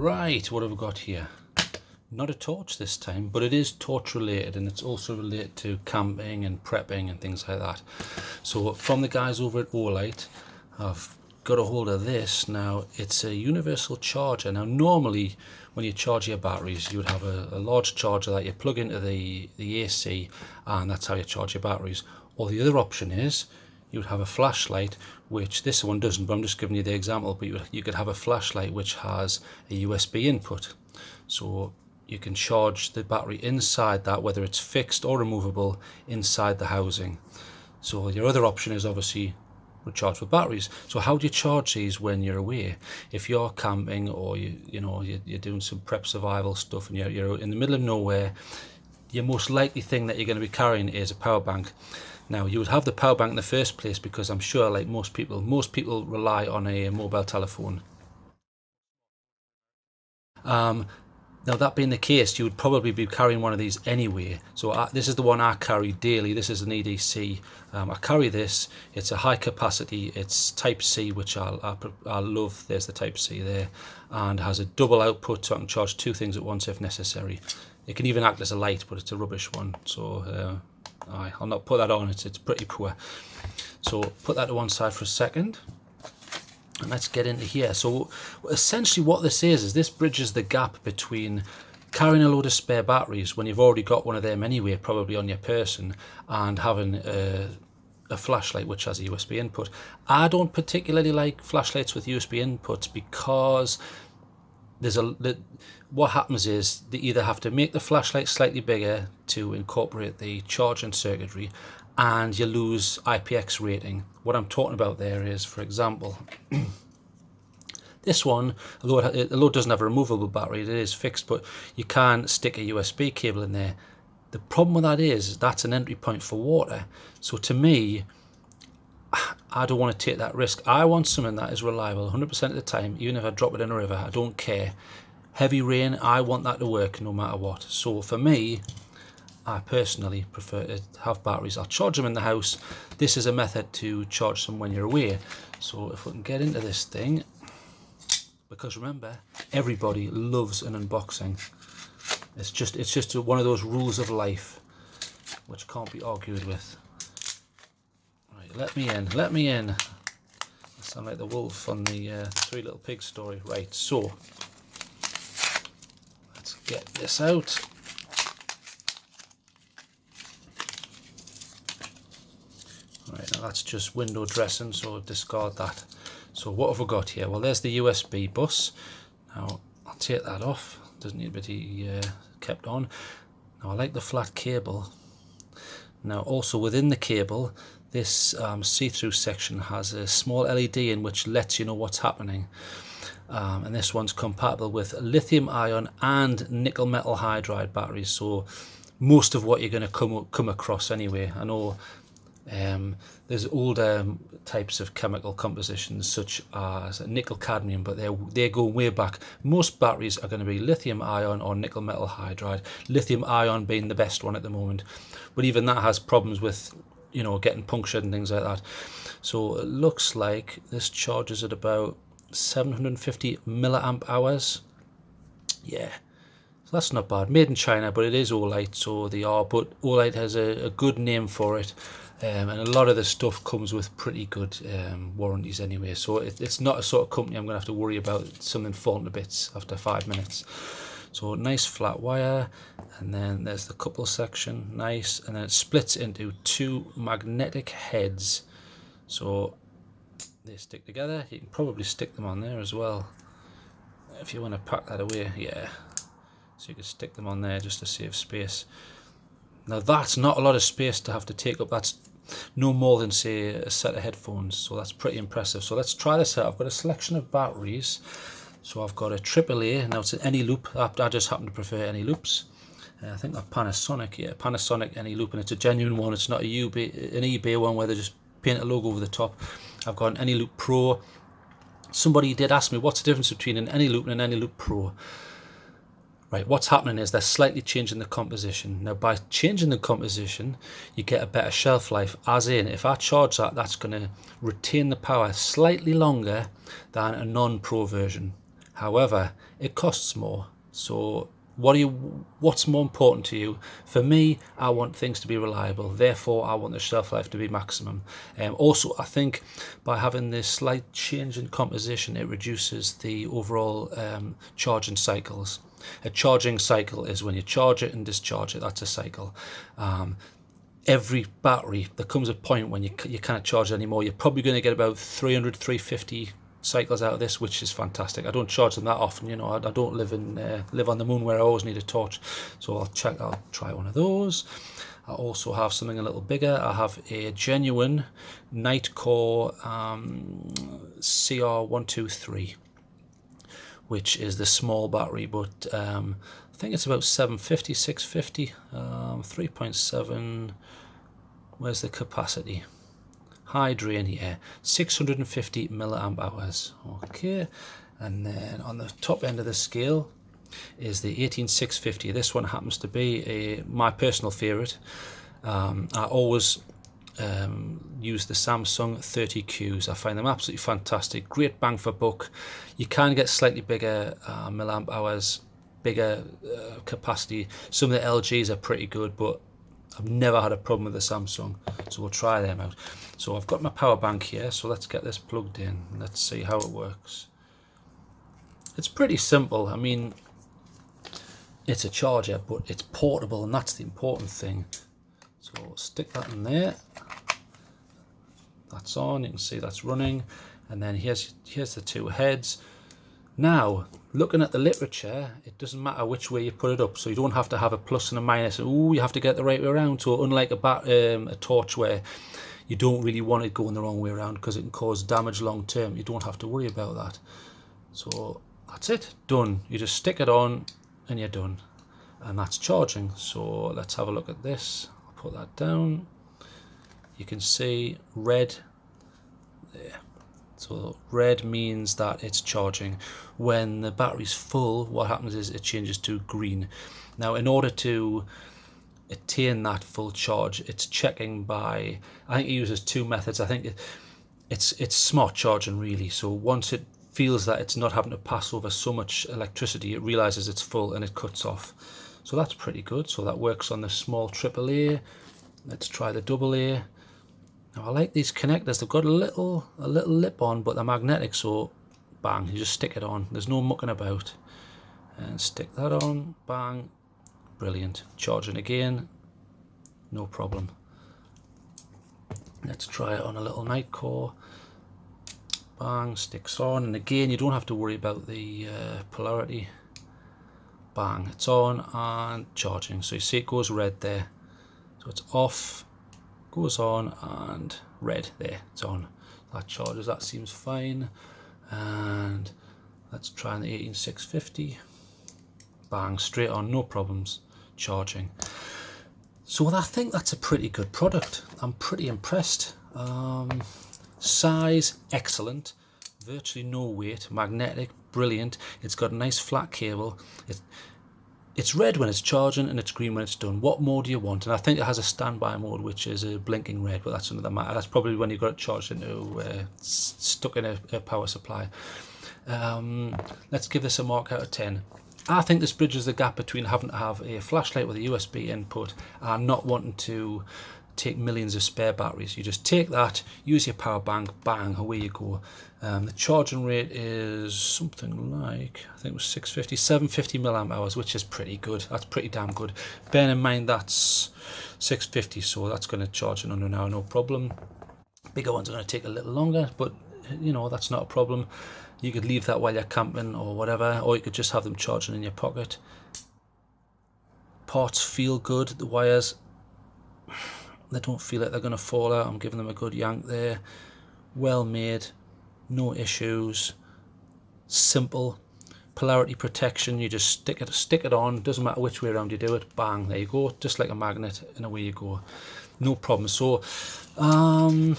Right, what have we got here? Not a torch this time, but it is torch related, and it's also related to camping and prepping and things like that. So from the guys over at Olight, I've got a hold of this. Now it's a universal charger. Now normally when you charge your batteries, you would have a large charger that you plug into the AC, and that's how you charge your batteries. Or the other option is you would have a flashlight, which this one doesn't, but I'm just giving you the example. But you could have a flashlight which has a USB input, so you can charge the battery inside that, whether it's fixed or removable, inside the housing. So your other option is obviously recharge with batteries. So how do you charge these when you're away? If you're camping, or you're doing some prep survival stuff, and you're in the middle of nowhere, your most likely thing that you're going to be carrying is a power bank. Now you would have the power bank in the first place because I'm sure, like most people rely on a mobile telephone. Now that being the case, you would probably be carrying one of these anyway. So this is the one I carry daily. This is an EDC. I carry this. It's a high capacity. It's Type C, which I love. There's the Type C there, and has a double output, so I can charge two things at once if necessary. It can even act as a light, but it's a rubbish one. So I'll not put that on. It's pretty poor. So put that to one side for a second. And let's get into here. So essentially what this is this bridges the gap between carrying a load of spare batteries when you've already got one of them anyway, probably on your person, and having a flashlight which has a USB input. I don't particularly like flashlights with USB inputs because what happens is they either have to make the flashlight slightly bigger to incorporate the charging circuitry, and you lose IPX rating. What I'm talking about there is, for example, this one, although it doesn't have a removable battery, it is fixed, but you can stick a USB cable in there. The problem with that is that's an entry point for water. So to me, I don't want to take that risk. I want something that is reliable 100% of the time, even if I drop it in a river, I don't care. Heavy rain, I want that to work no matter what. So for me, I personally prefer to have batteries. I'll charge them in the house. This is a method to charge them when you're away. So if we can get into this thing, because remember, everybody loves an unboxing. It's just one of those rules of life which can't be argued with. Right, let me in. I sound like the wolf on the Three Little Pigs story. Right, so let's get this out. Right, now that's just window dressing, so discard that. So what have we got here? Well, there's the USB bus. Now I'll take that off. Doesn't need to be kept on. Now I like the flat cable. Now also within the cable, this see-through section has a small LED in which lets you know what's happening. And this one's compatible with lithium ion and nickel metal hydride batteries. So most of what you're going to come across anyway. I know there's older types of chemical compositions such as nickel cadmium, but they go way back. Most batteries are going to be lithium ion or nickel metal hydride, lithium ion being the best one at the moment, but even that has problems with getting punctured and things like that. So it looks like this charges at about 750 milliamp hours. Yeah, so that's not bad. Made in China, but it is Olight, so but Olight has a good name for it. And a lot of the stuff comes with pretty good warranties anyway, so it's not a sort of company I'm going to have to worry about something falling to bits after 5 minutes. So nice flat wire, and then there's the couple section, nice, and then it splits into two magnetic heads, so they stick together. You can probably stick them on there as well if you want to pack that away. Yeah, so you can stick them on there just to save space. Now that's not a lot of space to have to take up. That's no more than, say, a set of headphones, so that's pretty impressive. So let's try this out. I've got a selection of batteries. So I've got a AAA. Now it's an any loop. I just happen to prefer any loops. I think that Panasonic, yeah, Panasonic any loop, and it's a genuine one. It's not an eBay one where they just paint a logo over the top. I've got an any loop Pro. Somebody did ask me what's the difference between an any loop and an any loop Pro. Right, what's happening is they're slightly changing the composition. Now by changing the composition, you get a better shelf life, as in if I charge that's going to retain the power slightly longer than a non-Pro version. However, it costs more. So what's more important to you? For me, I want things to be reliable, therefore I want the shelf life to be maximum. Also, I think by having this slight change in composition, it reduces the overall charging cycles. A charging cycle is when you charge it and discharge it. That's a cycle. Every battery, there comes a point when you can't charge it anymore. You're probably going to get about 300, 350 cycles out of this, which is fantastic. I don't charge them that often, you know. I don't live on the moon where I always need a torch, so I'll try one of those. I also have something a little bigger. I have a genuine Nightcore CR123, which is the small battery, but I think it's about 750, 650, 3.7. Where's the capacity? High drain here, 650 milliamp hours. Okay, and then on the top end of the scale is the 18650. This one happens to be my personal favorite. I always use the Samsung 30Qs. I find them absolutely fantastic. Great bang for buck. You can get slightly bigger milliamp hours, bigger capacity. Some of the LGs are pretty good, but I've never had a problem with the Samsung, so we'll try them out. So I've got my power bank here, so let's get this plugged in. Let's see how it works. It's pretty simple. I mean, it's a charger, but it's portable, and that's the important thing. So we'll stick that in there. That's on. You can see that's running, and then here's the two heads. Now, looking at the literature, it doesn't matter which way you put it up, so you don't have to have a plus and a minus. You have to get the right way around. So unlike a torch where you don't really want it going the wrong way around because it can cause damage long term, you don't have to worry about that. So that's it, done. You just stick it on and you're done, and that's charging. So let's have a look at this. I'll put that down. You can see red there. So red means that it's charging. When the battery's full, what happens is it changes to green. Now, in order to attain that full charge, it's checking by, I think it uses two methods. I think it's smart charging, really. So once it feels that it's not having to pass over so much electricity, it realizes it's full and it cuts off. So that's pretty good. So that works on the small AAA. Let's try the AA. Now I like these connectors. They've got a little lip on, but they're magnetic, so bang, you just stick it on. There's no mucking about. And stick that on, bang, brilliant. Charging again, no problem. Let's try it on a little Nightcore. Bang, sticks on, and again, you don't have to worry about the polarity. Bang, it's on and charging. So you see it goes red there. So it's off, goes on, and red there, it's on. That charges, that seems fine. And let's try the 18650. Bang, straight on, no problems, charging. So I think that's a pretty good product. I'm pretty impressed. Size, excellent. Virtually no weight, magnetic, brilliant. It's got a nice flat cable. It's red when it's charging and it's green when it's done. What mode do you want? And I think it has a standby mode, which is a blinking red, but that's another matter. That's probably when you've got it charged into, stuck in a power supply. Let's give this a mark out of 10. I think this bridges the gap between having to have a flashlight with a USB input and not wanting to take millions of spare batteries. You just take that, use your power bank, bang, away you go. The charging rate is something like, I think it was 750 milliamp hours, which is pretty good. That's pretty damn good. Bear in mind that's 650, so that's going to charge in under an hour, no problem. Bigger ones are going to take a little longer, but you know, that's not a problem. You could leave that while you're camping or whatever, or you could just have them charging in your pocket. Parts feel good. The wires, they don't feel like they're going to fall out. I'm giving them a good yank there. Well made, no issues, simple. Polarity protection, you just stick it on, doesn't matter which way around you do it, bang, there you go, just like a magnet, and away you go, no problem. So I don't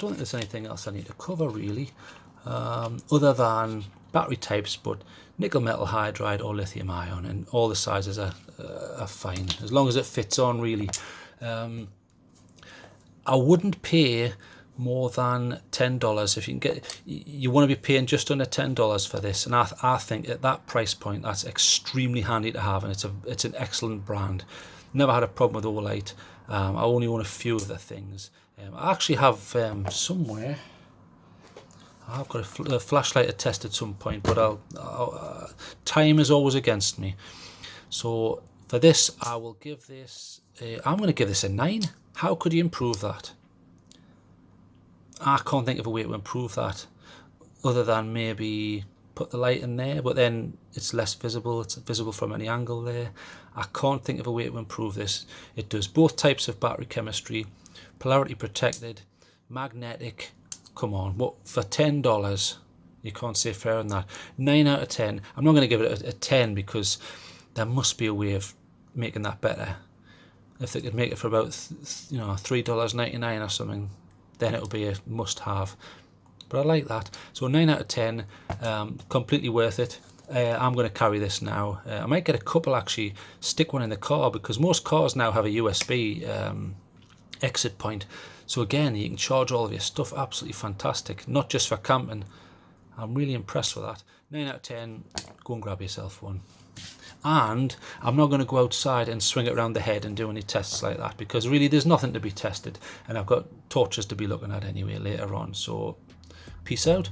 think there's anything else I need to cover really, other than battery types, but nickel metal hydride or lithium ion, and all the sizes are fine as long as it fits on really. I wouldn't pay more than $10. If you can get, you want to be paying just under $10 for this, and I think at that price point that's extremely handy to have, and it's an excellent brand. Never had a problem with Olight. I only own a few of the things. I actually have somewhere. I've got a flashlight to test at some point, but time is always against me. So for this, I will give this. I'm going to give this a 9. How could you improve that? I can't think of a way to improve that other than maybe put the light in there, but then it's less visible. It's visible from any angle there. I can't think of a way to improve this. It does both types of battery chemistry, polarity protected, magnetic. Come on, what for $10? You can't say fair on that. 9 out of 10. I'm not going to give it a 10 because there must be a way of making that better. If they could make it for about $3.99 or something, then it'll be a must-have. But I like that. So 9 out of 10, completely worth it. I'm going to carry this now. I might get a couple actually, stick one in the car, because most cars now have a USB exit point. So again, you can charge all of your stuff. Absolutely fantastic. Not just for camping. I'm really impressed with that. 9 out of 10, go and grab yourself one. And I'm not going to go outside and swing it around the head and do any tests like that, because really there's nothing to be tested, and I've got torches to be looking at anyway later on. So peace out.